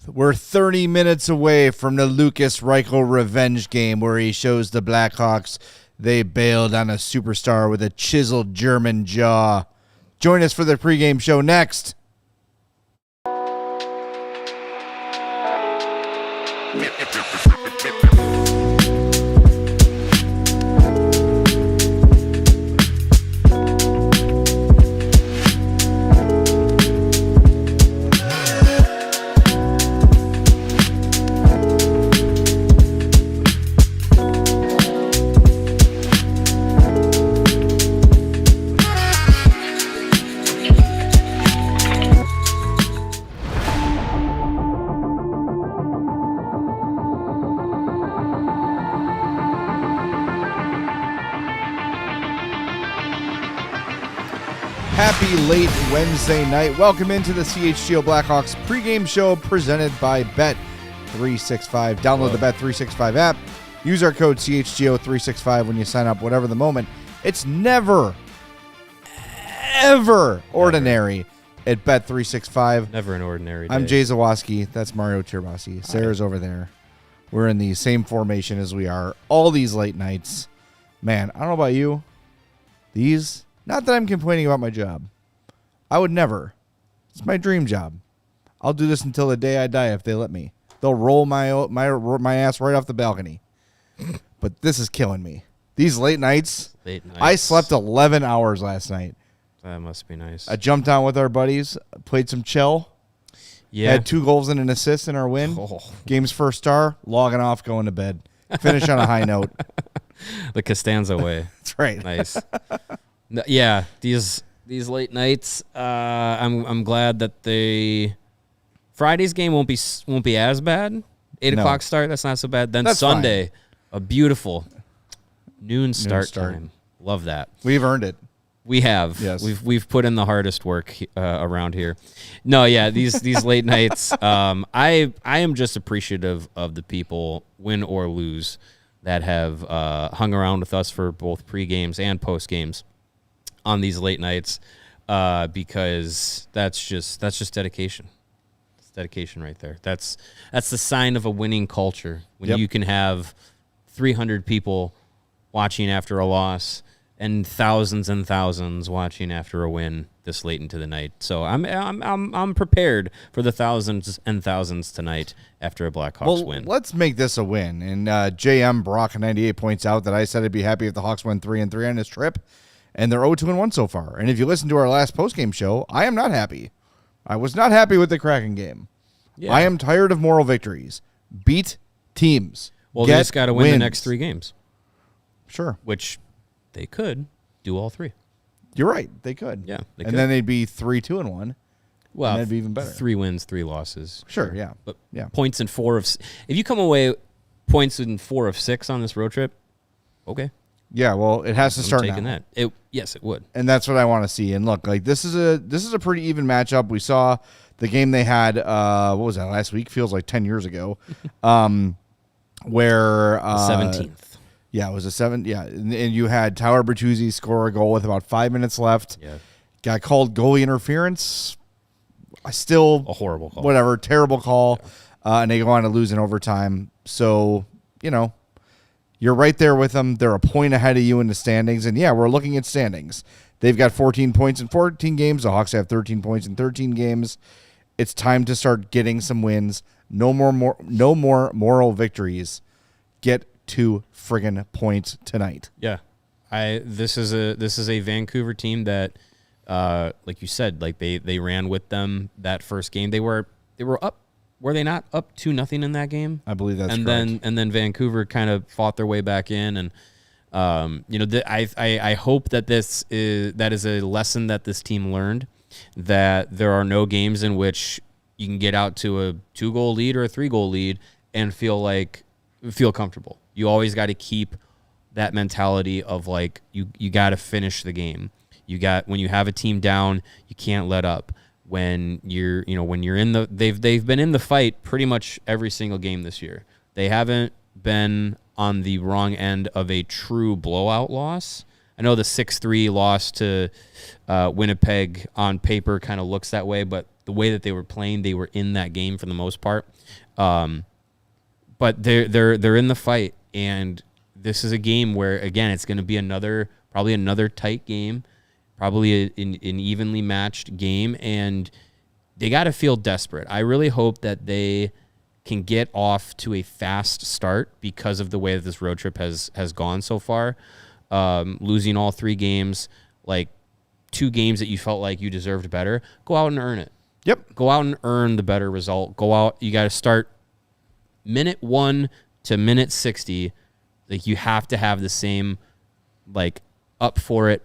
We're 30 minutes away from the Lukas Reichel revenge game where he shows the Blackhawks they bailed on a superstar with a chiseled German jaw. Join us for the pregame show next. Happy late Wednesday night. Welcome into the CHGO Blackhawks pregame show presented by Bet365. Download the Bet365 app. Use our code CHGO365 when you sign up, whatever the moment. It's never, ever ordinary at Bet365. Never an ordinary day. I'm Jay Zawoski. That's Mario Tirabassi. Sarah's over there. We're in the same formation as we are all these late nights. Man, I don't know about you. Not that I'm complaining about my job. I would never. It's my dream job. I'll do this until the day I die if they let me. They'll roll my ass right off the balcony. But this is killing me. These late nights. I slept 11 hours last night. That must be nice. I jumped on with our buddies, played some chill. Yeah. Had 2 goals and an assist in our win. Game's first star, logging off, going to bed. Finish on a high note. The Costanza way. That's right. Nice. Yeah, these late nights. I'm glad that Friday's game won't be as bad. 8 o'clock start. That's not so bad. Then that's Sunday, fine. A beautiful noon start time. Love that. We've earned it. We have. Yes. We've put in the hardest work around here. No, yeah, these late nights. I am just appreciative of the people, win or lose, that have hung around with us for both pre-games and post-games on these late nights, because that's just dedication. It's dedication right there. That's the sign of a winning culture when you can have 300 people watching after a loss and thousands watching after a win this late into the night. So I'm prepared for the thousands and thousands tonight after a Blackhawks win. Let's make this a win. And JM Brock 98 points out that I said I'd be happy if the Hawks went 3-3 on this trip. And they're 0-2-1 so far. And if you listen to our last postgame show, I am not happy. I was not happy with the Kraken game. Yeah. I am tired of moral victories. Beat teams. Well, they just got to win the next 3 games. Sure. Which they could do all 3. You're right. They could. Yeah. They could. And then they'd be 3-2-1. Well, that'd be even better. 3 wins, 3 losses. Sure, yeah. But points in 4 of... If you come away points in 4 of 6 on this road trip, okay. Yeah, well, it has to start taking now. That. Yes, it would. And that's what I want to see. And look, like this is a pretty even matchup. We saw the game they had, what was that, last week? Feels like 10 years ago. Where 17th. Yeah, it was a 7. Yeah, and you had Tyler Bertuzzi score a goal with about 5 minutes left. Yeah. Got called goalie interference. A horrible call. Whatever, terrible call. Yeah. And they go on to lose in overtime. So, you're right there with them. They're a point ahead of you in the standings. And, yeah, we're looking at standings. They've got 14 points in 14 games. The Hawks have 13 points in 13 games. It's time to start getting some wins. No more moral victories. Get 2 friggin' points tonight. Yeah. This is a Vancouver team that, like you said, like they ran with them that first game. They were up. Were they not up 2-0 in that game? I believe that's correct. And then Vancouver kind of fought their way back in, and I hope that that is a lesson that this team learned, that there are no games in which you can get out to a 2-goal lead or a 3-goal lead and feel comfortable. You always got to keep that mentality of like you got to finish the game. When you have a team down, you can't let up. When you're in they've been in the fight pretty much every single game this year. They haven't been on the wrong end of a true blowout loss. I know the 6-3 loss to Winnipeg on paper kind of looks that way, but the way that they were playing, they were in that game for the most part. But they're in the fight, and this is a game where, again, it's going to be probably another tight game, probably an evenly matched game, and they got to feel desperate. I really hope that they can get off to a fast start because of the way that this road trip has gone so far. Losing all 3 games, like 2 games that you felt like you deserved better, go out and earn it. Yep. Go out and earn the better result. Go out. You got to start minute 1 to minute 60. Like, you have to have the same, like, up for it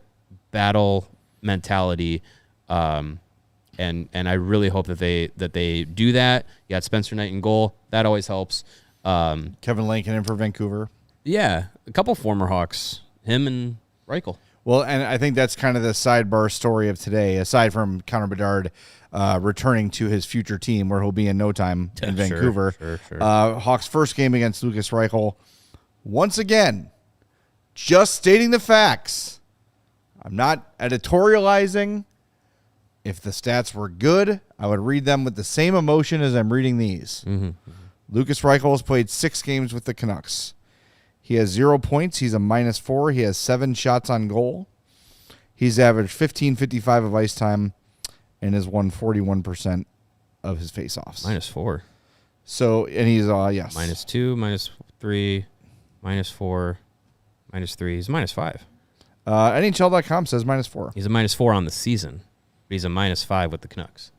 battle mentality. And I really hope that they do that. You got Spencer Knight in goal. That always helps. Kevin Lincoln in for Vancouver. Yeah, a couple former Hawks, him and Reichel. Well, and I think that's kind of the sidebar story of today, aside from Connor Bedard returning to his future team where he'll be in no time in Vancouver. Sure. Hawks' first game against Lukas Reichel. Once again, just stating the facts. I'm not editorializing. If the stats were good, I would read them with the same emotion as I'm reading these. Mm-hmm. Lukas Reichel has played 6 games with the Canucks. He has 0 points. He's a -4. He has 7 shots on goal. He's averaged 15.55 of ice time and has won 41% of his faceoffs. -4. So, and he's, yes. -2, -3, -4, -3. He's -5. NHL.com says -4. He's a -4 on the season. But he's a -5 with the Canucks.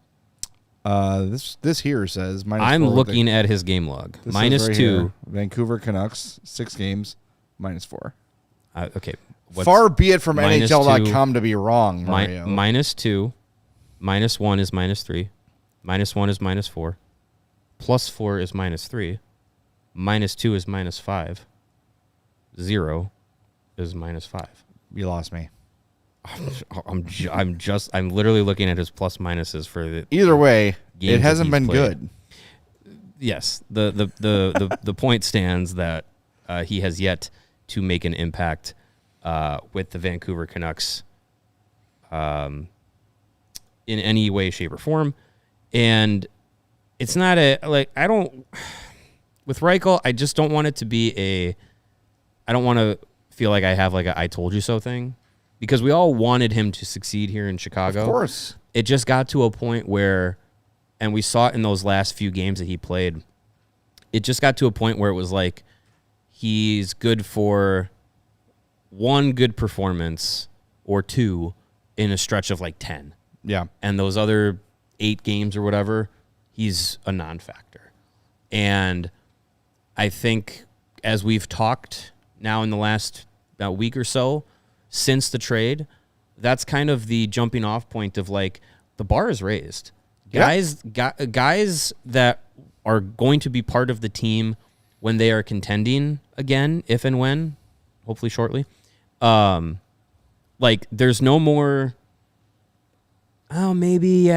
This here says -4. I'm looking at his game log. -2. Here. Vancouver Canucks, 6 games, -4. Okay. Far be it from NHL.com to be wrong, Mario. -2. -1 is -3. -1 is -4. +4 is -3. -2 is -5. 0 is -5. You lost me. I'm literally looking at his plus minuses for the either way. It hasn't been good. Yes, the point stands that he has yet to make an impact with the Vancouver Canucks in any way, shape, or form, and it's not with Reichel. I just don't want it to be I don't want to feel like I have like a "I told you so" thing. Because we all wanted him to succeed here in Chicago. Of course. It just got to a point where, and we saw it in those last few games that he played, it just got to a point where it was like he's good for 1 good performance or 2 in a stretch of like 10. Yeah. And those other 8 games or whatever, he's a non-factor. And I think as we've talked now in the last about week or so, since the trade, that's kind of the jumping off point of like the bar is raised. Guys that are going to be part of the team when they are contending again, if and when, hopefully shortly. Like there's no more. Oh, maybe.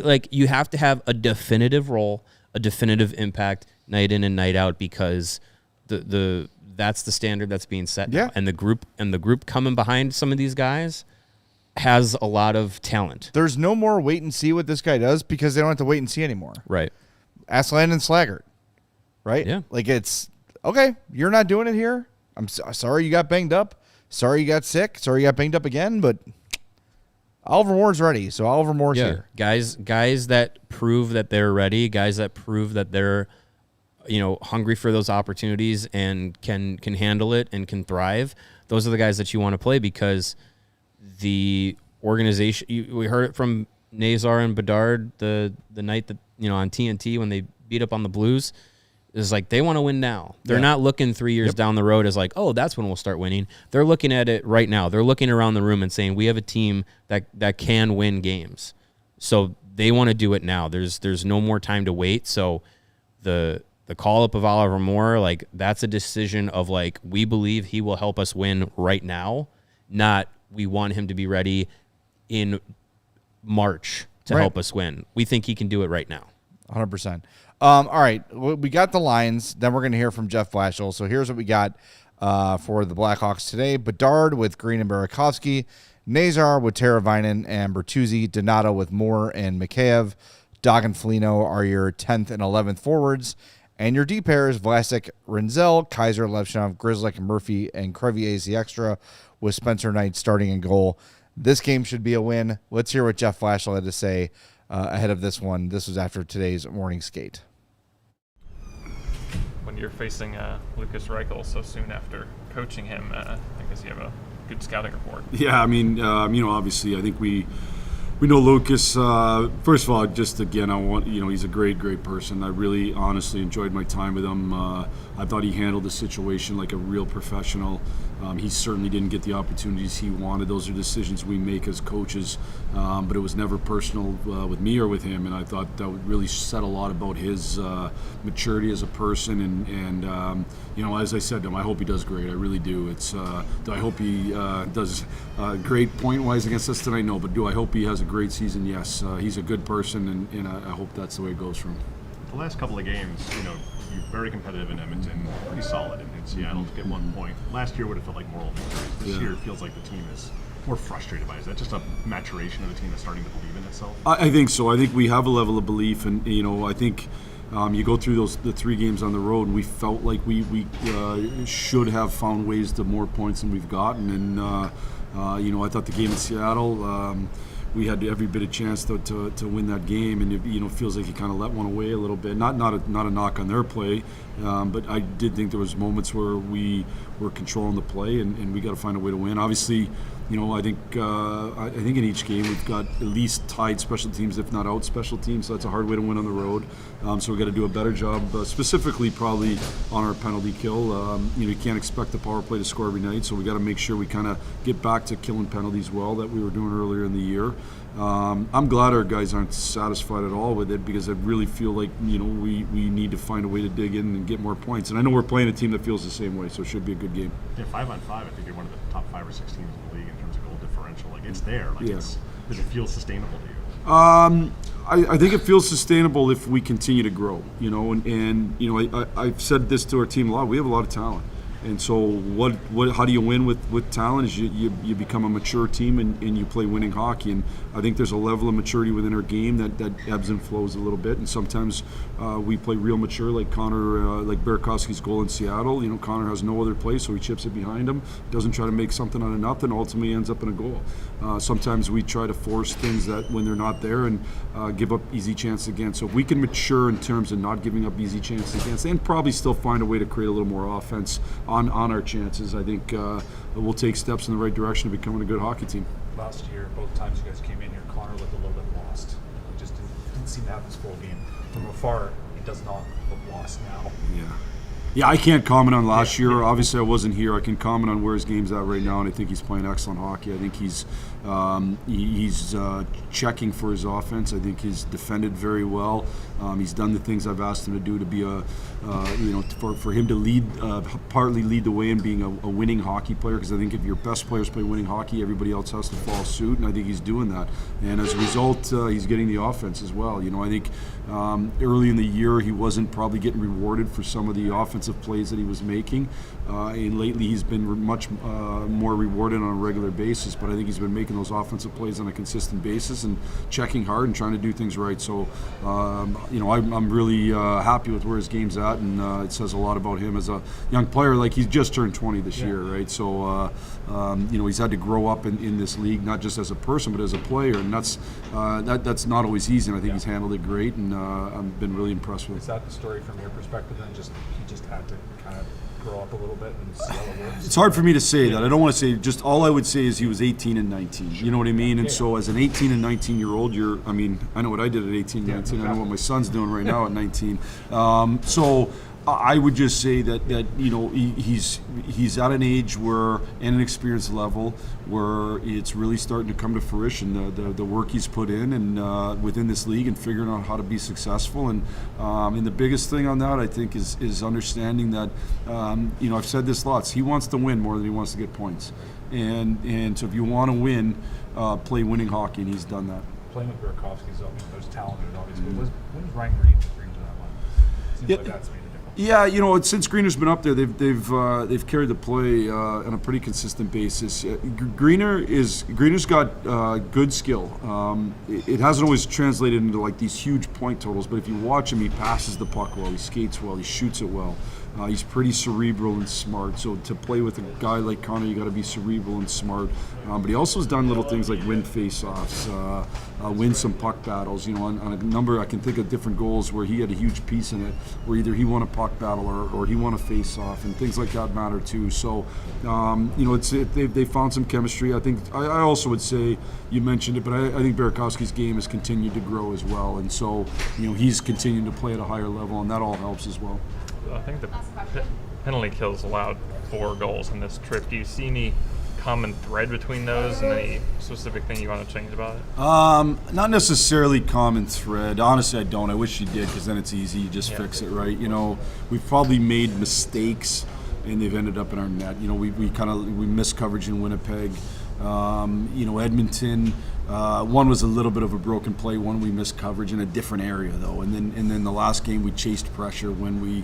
Like you have to have a definitive role, a definitive impact night in and night out because that's the standard that's being set now. And the group coming behind some of these guys has a lot of talent. There's no more wait and see what this guy does because they don't have to wait and see anymore. Right. Ask Landon Slaggert. Right? Yeah. Like it's, okay, you're not doing it here. I'm sorry you got banged up. Sorry you got sick. Sorry you got banged up again, but Oliver Moore's ready. So Oliver Moore's here. Guys that prove that they're ready, guys that prove that they're hungry for those opportunities and can handle it and can thrive. Those are the guys that you want to play because the organization. We heard it from Nazar and Bedard the night that on TNT when they beat up on the Blues. Is like they want to win now. They're not looking 3 years down the road as like, oh, that's when we'll start winning. They're looking at it right now. They're looking around the room and saying we have a team that can win games. So they want to do it now. There's no more time to wait. So the call-up of Oliver Moore, like that's a decision of like we believe he will help us win right now, not we want him to be ready in March to help us win. We think he can do it right now. 100%. All right, we got the lines. Then we're going to hear from Jeff Blashill. So here's what we got for the Blackhawks today. Bedard with Green and Burakovsky. Nazar with Teravainen and Bertuzzi. Donato with Moore and Mikheyev. Dog and Foligno are your 10th and 11th forwards. And your D pairs, Vlasic, Rinzel, Kaiser, Levshov, Grzelcyk, Murphy, and Crevier's the extra, with Spencer Knight starting in goal. This game should be a win. Let's hear what Jeff Blashill had to say ahead of this one. This was after today's morning skate. When you're facing Lukas Reichel so soon after coaching him, I guess you have a good scouting report. Yeah, I mean, obviously, I think we know Lucas. First of all, just again, he's a great person. I really, honestly enjoyed my time with him. I thought he handled the situation like a real professional. He certainly didn't get the opportunities he wanted. Those are decisions we make as coaches, but it was never personal with me or with him. And I thought that really said a lot about his maturity as a person. And as I said to him, I hope he does great. I really do. Do I hope he does great point-wise against us tonight? No, but do I hope he has a great season? Yes. He's a good person, and I hope that's the way it goes for him. The last couple of games, you're very competitive in Edmonton, pretty solid in Seattle to get 1 point. Last year would have felt like moral victories. This year it feels like the team is more frustrated by it. Is that just a maturation of the team that's starting to believe in itself? I think so. I think we have a level of belief, and I think you go through the 3 games on the road, and we felt like we should have found ways to more points than we've gotten. And I thought the game in Seattle, we had every bit of chance to win that game, and it feels like you kind of let one away a little bit. Not a knock on their play, but I did think there was moments where we were controlling the play, and we got to find a way to win. Obviously, I think in each game we've got at least tied special teams, if not out special teams. So that's a hard way to win on the road. So we got to do a better job, specifically probably on our penalty kill. You can't expect the power play to score every night, so we got to make sure we kind of get back to killing penalties well that we were doing earlier in the year. I'm glad our guys aren't satisfied at all with it, because I really feel like we need to find a way to dig in and get more points. And I know we're playing a team that feels the same way, so it should be a good game. Yeah, 5-on-5, I think you're one of the top 5 or 6 teams in the league in terms of goal differential. Like, it's there. Like, does it feel sustainable to you? I think it feels sustainable if we continue to grow. I've said this to our team a lot. We have a lot of talent. And so how do you win with talent is you become a mature team and you play winning hockey. And I think there's a level of maturity within our game that ebbs and flows a little bit. And sometimes we play real mature, like Connor, like Burakovsky's goal in Seattle. Connor has no other play, so he chips it behind him, doesn't try to make something out of nothing, ultimately ends up in a goal. Sometimes we try to force things that when they're not there and give up easy chances again. So if we can mature in terms of not giving up easy chances against, and probably still find a way to create a little more offense on our chances, I think we'll take steps in the right direction to becoming a good hockey team. Last year, both times you guys came in here, Connor looked a little bit lost. He just didn't seem to have his full game. From afar, he does not look lost now. Yeah, I can't comment on last year. Obviously, I wasn't here. I can comment on where his game's at right now, and I think he's playing excellent hockey. I think he's checking for his offense. I think he's defended very well. He's done the things I've asked him to do to be for him to lead, partly lead the way in being a winning hockey player. Because I think if your best players play winning hockey, everybody else has to follow suit, and I think he's doing that. And as a result, he's getting the offense as well. I think early in the year he wasn't probably getting rewarded for some of the offensive plays that he was making, and lately he's been much more rewarded on a regular basis. But I think he's been making those offensive plays on a consistent basis and checking hard and trying to do things right. So I'm really happy with where his game's at, and it says a lot about him as a young player. Like, he's just turned 20 this year, right? So he's had to grow up in this league, not just as a person but as a player, and that's not always easy. And I think he's handled it great, and I've been really impressed with it. Is that the story from your perspective then? He just had to kind of grow up a little bit and see how it works? It's hard for me to say that. I don't want to say, just all I would say is he was 18 and 19. You know what I mean? And so as an 18 and 19-year-old, I know what I did at 18, 19. I know what my son's doing right now at 19. So I would just say that he's at an age where, and an experience level where it's really starting to come to fruition, the work he's put in and within this league, and figuring out how to be successful. And the biggest thing on that, I think, is understanding that I've said this lots. He wants to win more than he wants to get points, and so if you want to win, play winning hockey, and he's done that. Playing with Burakovsky's, there's talented, obviously. What does Ryan Reed bring to that one? Seems like that's made a difference. Yeah, since Greener's been up there, they've carried the play on a pretty consistent basis. Greener's got good skill. It hasn't always translated into like these huge point totals, but if you watch him, he passes the puck well, he skates well, he shoots it well. He's pretty cerebral and smart. So to play with a guy like Connor, you got to be cerebral and smart. But he also has done little things like win face-offs, win some puck battles. On a number, I can think of different goals where he had a huge piece in it, where either he won a puck battle or he won a face-off, and things like that matter too. So, they found some chemistry. I think I also would say, you mentioned it, but I think Burakovsky's game has continued to grow as well, and so he's continuing to play at a higher level, and that all helps as well. I think the penalty kills allowed 4 goals in this trip. Do you see any common thread between those, and any specific thing you want to change about it? Not necessarily common thread. Honestly, I don't. I wish you did, because then it's easy. You just fix it, right? We've probably made mistakes, and they've ended up in our net. We missed coverage in Winnipeg. Edmonton. One was a little bit of a broken play. One we missed coverage in a different area though, and then the last game we chased pressure when we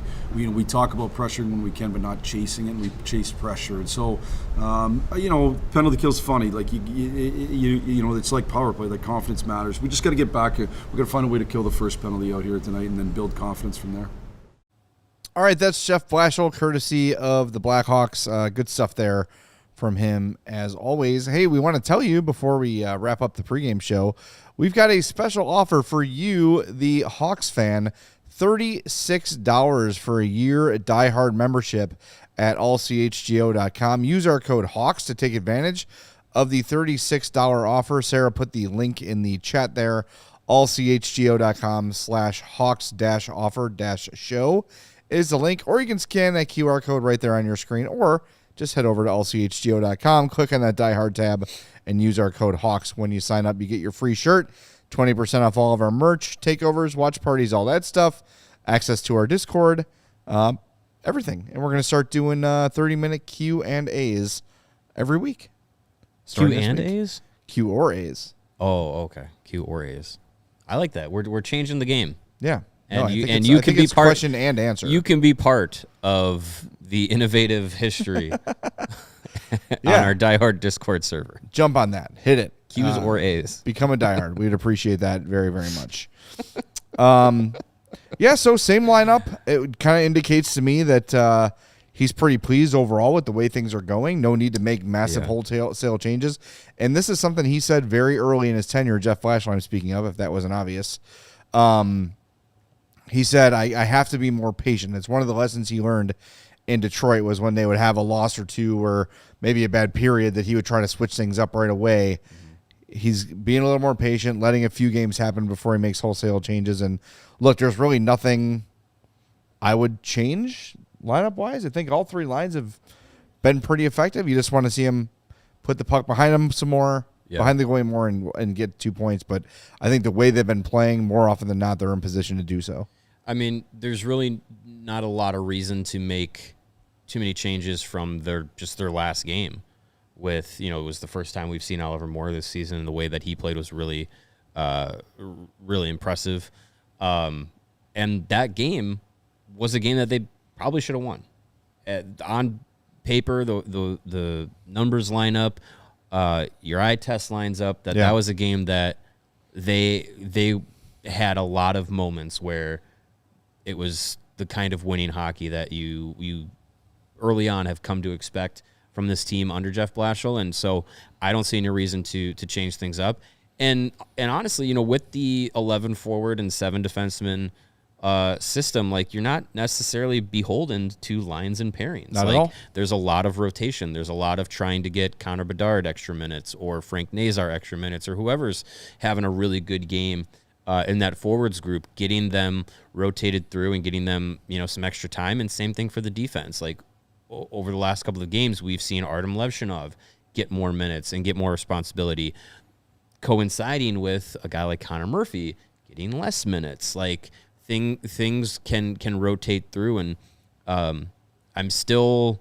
talk about pressure when we can, but not chasing it. And we chased pressure, and so penalty kill's funny. Like it's like power play. Like confidence matters. We just got to get back. We got to find a way to kill the first penalty out here tonight, and then build confidence from there. All right, that's Jeff Blashill, courtesy of the Blackhawks. Good stuff there from him, as always. Hey, we want to tell you before we wrap up the pregame show, we've got a special offer for you, the Hawks fan. $36 for a year diehard membership at allchgo.com. Use our code HAWKS to take advantage of the $36 offer. Sarah put the link in the chat there. allchgo.com/hawks-offer-show is the link, or you can scan that QR code right there on your screen, or just head over to allchgo.com, click on that Die Hard tab, and use our code HAWKS when you sign up. You get your free shirt, 20% off all of our merch, takeovers, watch parties, all that stuff, access to our Discord, everything. And we're going to start doing 30-minute Q&As every week. Q&As? Q or A's. Oh, okay. Q or A's. I like that. We're changing the game. Yeah. And you can be part question and answer. You can be part of the innovative history on our diehard Discord server. Jump on that. Hit it. Q's or A's. Become a diehard. We'd appreciate that very, very much. So same lineup. It kind of indicates to me he's pretty pleased overall with the way things are going. No need to make massive wholesale changes. And this is something he said very early in his tenure, Jeff Blashill I'm speaking of, if that wasn't obvious. He said, I have to be more patient. It's one of the lessons he learned in Detroit was when they would have a loss or two or maybe a bad period that he would try to switch things up right away. Mm-hmm. He's being a little more patient, letting a few games happen before he makes wholesale changes. And look, there's really nothing I would change lineup-wise. I think all 3 lines have been pretty effective. You just want to see him put the puck behind him some more, behind the goalie more, and get 2 points. But I think the way they've been playing, more often than not, they're in position to do so. I mean, there's really not a lot of reason to make too many changes from their last game. With it was the first time we've seen Oliver Moore this season, and the way that he played was really, really impressive. And that game was a game that they probably should have won. On paper, the numbers line up, your eye test lines up. That was a game that they had a lot of moments where it was the kind of winning hockey that you early on have come to expect from this team under Jeff Blashill, and so I don't see any reason to change things up. And honestly, with the 11 forward and 7 defenseman system, like you're not necessarily beholden to lines and pairings. Not at all. There's a lot of rotation. There's a lot of trying to get Connor Bedard extra minutes or Frank Nazar extra minutes or whoever's having a really good game. In that forwards group, getting them rotated through and getting them, some extra time. And same thing for the defense. Like over the last couple of games, we've seen Artem Levshinov get more minutes and get more responsibility, coinciding with a guy like Connor Murphy getting less minutes. Like things can rotate through, and I still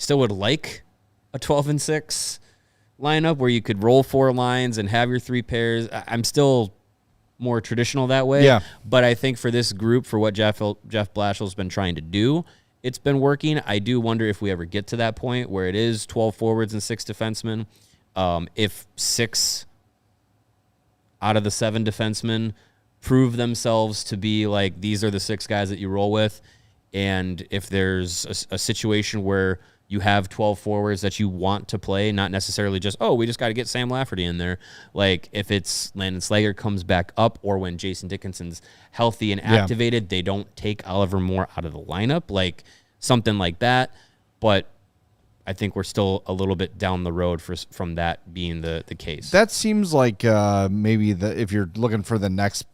would like a 12-6 lineup where you could roll 4 lines and have your 3 pairs. I'm still more traditional that way. Yeah. But I think for this group, for what Jeff Blashill's been trying to do, it's been working. I do wonder if we ever get to that point where it is 12 forwards and 6 defensemen. If 6 out of the 7 defensemen prove themselves to be like, these are the 6 guys that you roll with, and if there's a situation where you have 12 forwards that you want to play, not necessarily just, we just got to get Sam Lafferty in there. Like, if it's Landon Slager comes back up, or when Jason Dickinson's healthy and activated, they don't take Oliver Moore out of the lineup, like something like that. But I think we're still a little bit down the road from that being the case. That seems like maybe if you're looking for the next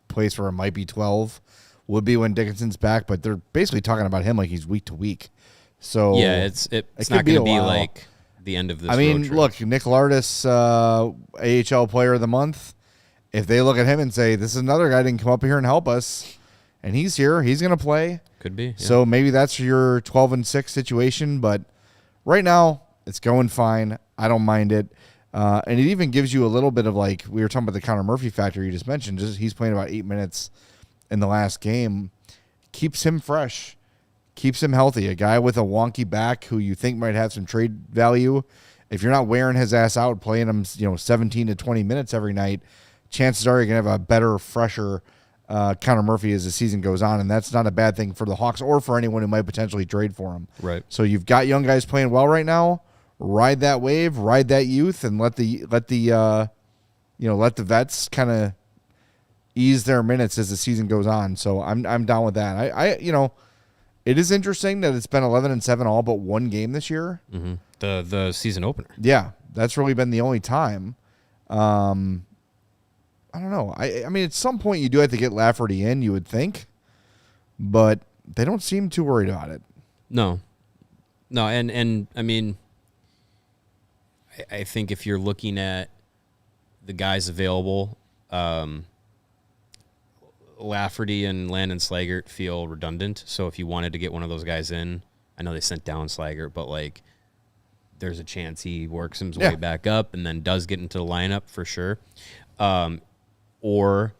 place where it might be 12, would be when Dickinson's back, but they're basically talking about him like he's week to week. So yeah, it's not going to be like the end of this. I mean, road trip. look, Nick Lardis, AHL Player of the Month. If they look at him and say, this is another guy that can come up here and help us, and he's here, he's going to play. Could be. Yeah. So maybe that's your 12-6 situation, but right now it's going fine. I don't mind it. And it even gives you a little bit of, like, we were talking about the Connor Murphy factor you just mentioned. He's playing about 8 minutes in the last game. Keeps him fresh. Keeps him healthy. A guy with a wonky back who you think might have some trade value. If you're not wearing his ass out, playing him 17 to 20 minutes every night, chances are you're going to have a better, fresher Connor Murphy as the season goes on, and that's not a bad thing for the Hawks or for anyone who might potentially trade for him. Right. So you've got young guys playing well right now. Ride that wave, ride that youth, and let the vets kind of ease their minutes as the season goes on. So I'm down with that. It is interesting that it's been 11-7 all but one game this year. Mm-hmm. The season opener. Yeah, that's really been the only time. I don't know. I mean, at some point you do have to get Lafferty in, you would think, but they don't seem too worried about it. No, and I mean, I think if you're looking at the guys available, Lafferty and Landon Slager feel redundant. So if you wanted to get one of those guys in, I know they sent down Slager, but like, there's a chance he works his way back up and then does get into the lineup for sure. Or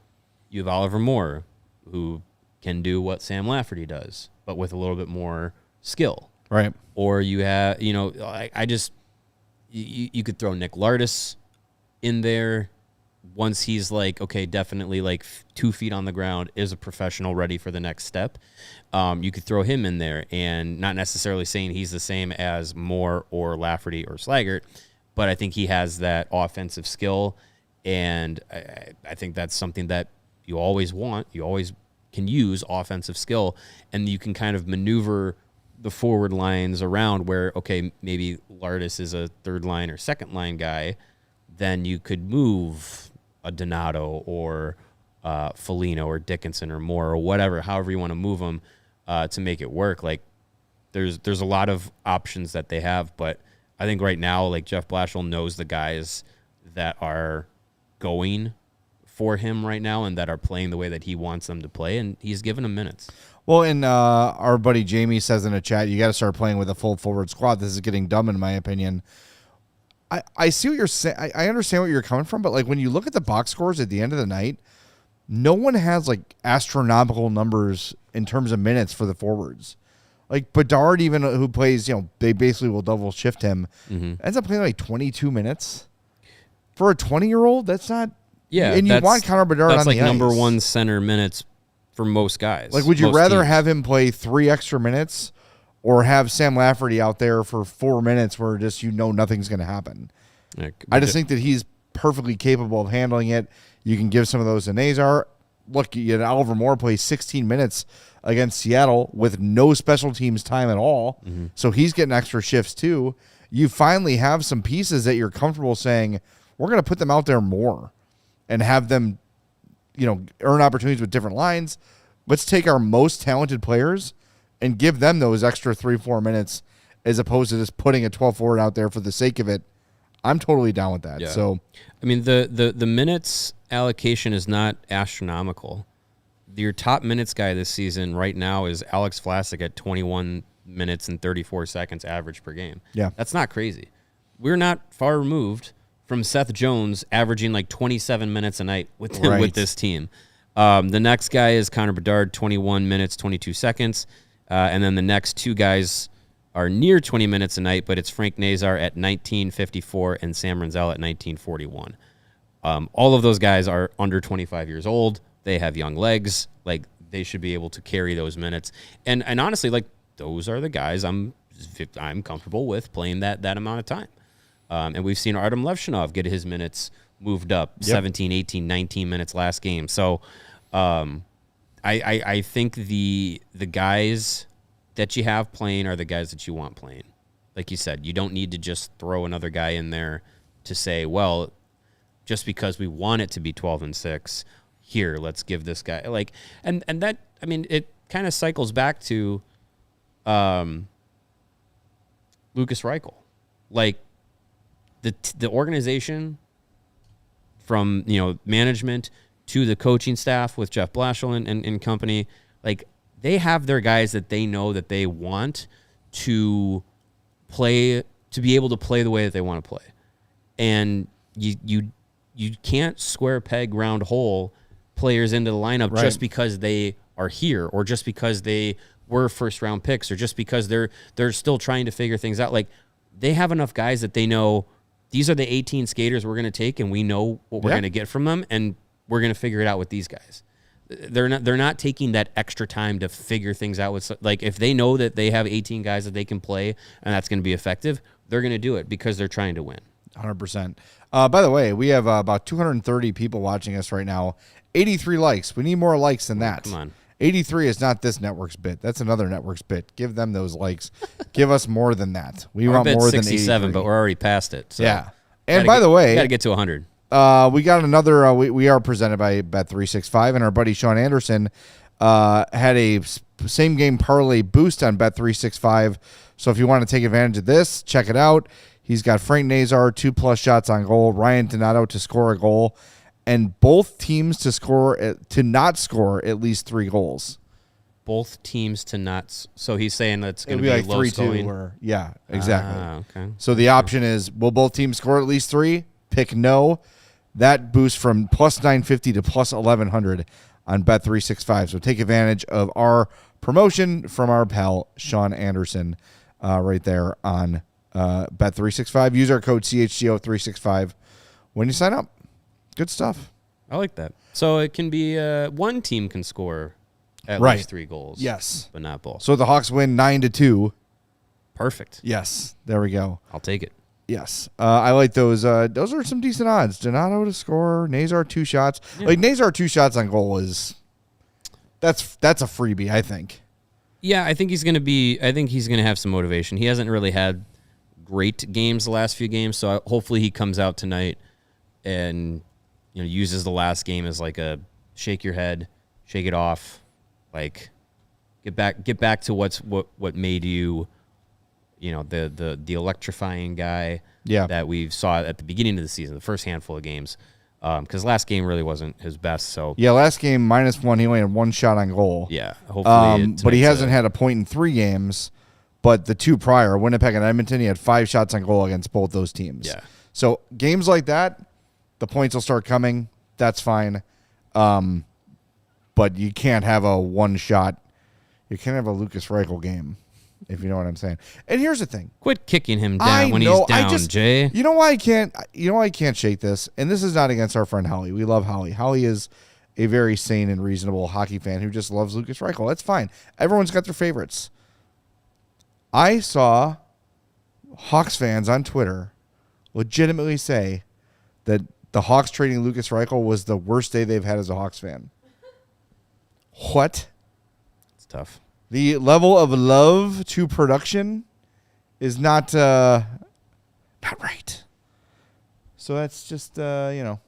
you have Oliver Moore, who can do what Sam Lafferty does, but with a little bit more skill. Right. Or you have, you could throw Nick Lardis in there once he's like, okay, definitely like 2 feet on the ground, is a professional, ready for the next step. You could throw him in there, and not necessarily saying he's the same as Moore or Lafferty or Slaggert, but I think he has that offensive skill, and I think that's something that you always want. You always can use offensive skill, and you can kind of maneuver the forward lines around where, okay, maybe Lardis is a third line or second line guy, then you could move a Donato or Foligno or Dickinson or Moore or whatever, however you want to move them to make it work. Like, there's a lot of options that they have, but I think right now, like, Jeff Blashill knows the guys that are going for him right now and that are playing the way that he wants them to play, and he's given them minutes. Well, and our buddy Jamie says in a chat, you got to start playing with a full forward squad. This is getting dumb, in my opinion. I see what you're saying. I understand what you're coming from, but like, when you look at the box scores at the end of the night, no one has like astronomical numbers in terms of minutes for the forwards. Like Bedard, even who plays, they basically will double shift him, ends up playing like 22 minutes for a 20-year-old. That's not. Yeah, and you want Connor Bedard on the ice. That's like number one center minutes for most guys. Like, would you rather have him play 3 extra minutes, or have Sam Lafferty out there for 4 minutes where just nothing's going to happen? I just think that he's perfectly capable of handling it. You can give some of those to Nazar. Look, you had Oliver Moore play 16 minutes against Seattle with no special teams time at all, so he's getting extra shifts too. You finally have some pieces that you're comfortable saying, we're going to put them out there more and have them, earn opportunities with different lines. Let's take our most talented players and give them those extra 3-4 minutes, as opposed to just putting a 12 forward out there for the sake of it. I'm totally down with that. Yeah. So, I mean, the minutes allocation is not astronomical. Your top minutes guy this season right now is Alex Vlasic at 21 minutes and 34 seconds average per game. Yeah. That's not crazy. We're not far removed from Seth Jones averaging like 27 minutes a night with this team. The next guy is Connor Bedard, 21 minutes, 22 seconds. And then the next two guys are near 20 minutes a night, but it's Frank Nazar at 19:54 and Sam Renzel at 19:41. All of those guys are under 25 years old. They have young legs. Like, they should be able to carry those minutes. And honestly, like, those are the guys I'm comfortable with playing that amount of time. And we've seen Artem Levshinov get his minutes moved up, 17, 18, 19 minutes last game. So I think the guys that you have playing are the guys that you want playing. Like you said, you don't need to just throw another guy in there to say, well, just because we want it to be 12-6, here, let's give this guy like, and that, I mean, it kind of cycles back to Lukas Reichel. Like, the organization, from, you know, management to the coaching staff with Jeff Blashill and company, like, they have their guys that they know that they want to play, to be able to play the way that they want to play. And you can't square peg round hole players into the lineup just because they are here, or just because they were first round picks, or just because they're still trying to figure things out. Like, they have enough guys that they know these are the 18 skaters we're going to take, and we know what we're going to get from them, and we're going to figure it out with these guys. They're not taking that extra time to figure things out with, like, if they know that they have 18 guys that they can play and that's going to be effective, they're going to do it because they're trying to win. 100%. By the way, we have about 230 people watching us right now. 83 likes. We need more likes than that. Come on. 83 is not this network's bit. That's another network's bit. Give them those likes. Give us more than that. We want more than 67, 83. but we're already past it. So yeah. And by the way, got to get to 100. We got another. We are presented by Bet365, and our buddy Sean Anderson had a same game parlay boost on Bet365. So if you want to take advantage of this, check it out. He's got Frank Nazar 2+ shots on goal, Ryan Donato to score a goal, and both teams to not score at least 3 goals. Both teams to not. So he's saying that's going to be be like low 3-2, or yeah, exactly. Okay. So the option is: will both teams score at least 3? Pick no. That boosts from plus 950 to plus 1100 on Bet365. So take advantage of our promotion from our pal Sean Anderson right there on Bet365. Use our code CHGO365 when you sign up. Good stuff. I like that. So it can be one team can score at least 3 goals. Yes. But not both. So the Hawks win 9-2. Perfect. Yes. There we go. I'll take it. Yes. I like those. Those are some decent odds. Donato to score. Nazar 2 shots. Yeah. Like, Nazar 2 shots on goal is that's a freebie, I think. Yeah, I think he's going to have some motivation. He hasn't really had great games the last few games, so hopefully he comes out tonight and, you know, uses the last game as like a shake your head, shake it off, like get back to what made you, you know, the electrifying guy that we saw at the beginning of the season, the first handful of games, because last game really wasn't his best. So yeah, last game -1, he only had 1 shot on goal. Yeah, hopefully, but he hasn't had a point in 3 games. But the 2 prior, Winnipeg and Edmonton, he had 5 shots on goal against both those teams. Yeah. So games like that, the points will start coming. That's fine. But you can't have a 1 shot. You can't have a Lukas Reichel game, if you know what I'm saying. And here's the thing. Quit kicking him down when he's down, Jay. You know why I can't shake this? And this is not against our friend Holly. We love Holly. Holly is a very sane and reasonable hockey fan who just loves Lukas Reichel. That's fine. Everyone's got their favorites. I saw Hawks fans on Twitter legitimately say that the Hawks trading Lukas Reichel was the worst day they've had as a Hawks fan. What? It's tough. The level of love to production is not right. So that's just, you know.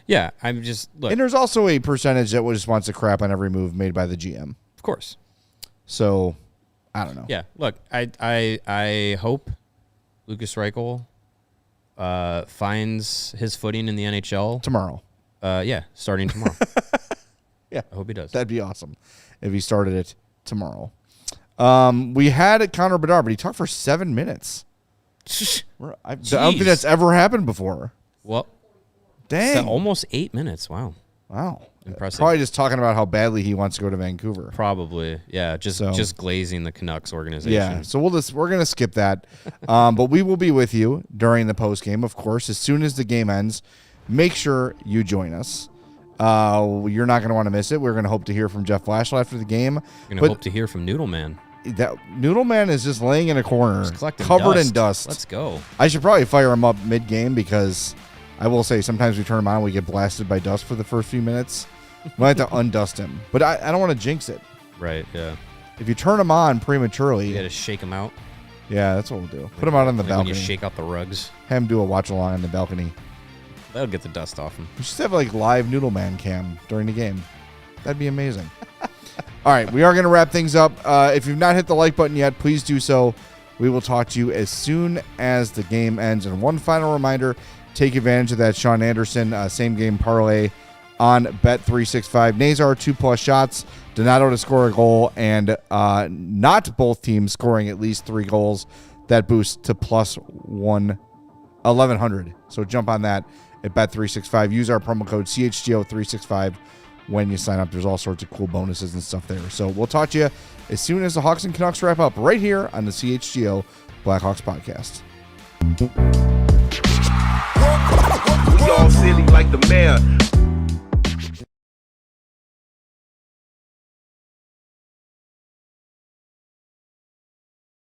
Yeah, I'm just... Look. And there's also a percentage that just wants to crap on every move made by the GM. Of course. So, I don't know. Yeah, look, I hope Lukas Reichel finds his footing in the NHL. Tomorrow. Yeah, starting tomorrow. Yeah. I hope he does. That'd be awesome if he started it tomorrow. We had Connor Bedard, but he talked for 7 minutes. I don't think that's ever happened before. Well, Dang. almost 8 minutes. Wow. Impressive. Probably just talking about how badly he wants to go to Vancouver. Probably. Yeah. Just glazing the Canucks organization. Yeah. So we're going to skip that. But we will be with you during the post game, of course, as soon as the game ends. Make sure you join us. You're not going to want to miss it. We're going to hope to hear from Jeff Blashill after the game. We're going to hope to hear from Noodle Man. That Noodle Man is just laying in a corner, covered in dust. Let's go. I should probably fire him up mid-game because I will say sometimes we turn him on and we get blasted by dust for the first few minutes. We might have to undust him. But I don't want to jinx it. Right, yeah. If you turn him on prematurely... You got to shake him out. Yeah, that's what we'll do. Put him out on the balcony. When you shake out the rugs. Have him do a watch-along on the balcony. That'll get the dust off him. We should have like live Noodle Man cam during the game. That'd be amazing. All right, we are going to wrap things up. If you've not hit the like button yet, please do so. We will talk to you as soon as the game ends. And one final reminder, take advantage of that Sean Anderson same-game parlay on Bet365. Nazar 2+ shots, Donato to score a goal, and not both teams scoring at least 3 goals. That boosts to plus 1,100. So jump on that at Bet365. Use our promo code CHGO365 when you sign up. There's all sorts of cool bonuses and stuff there. So we'll talk to you as soon as the Hawks and Canucks wrap up right here on the CHGO Blackhawks podcast. We all silly like the mayor.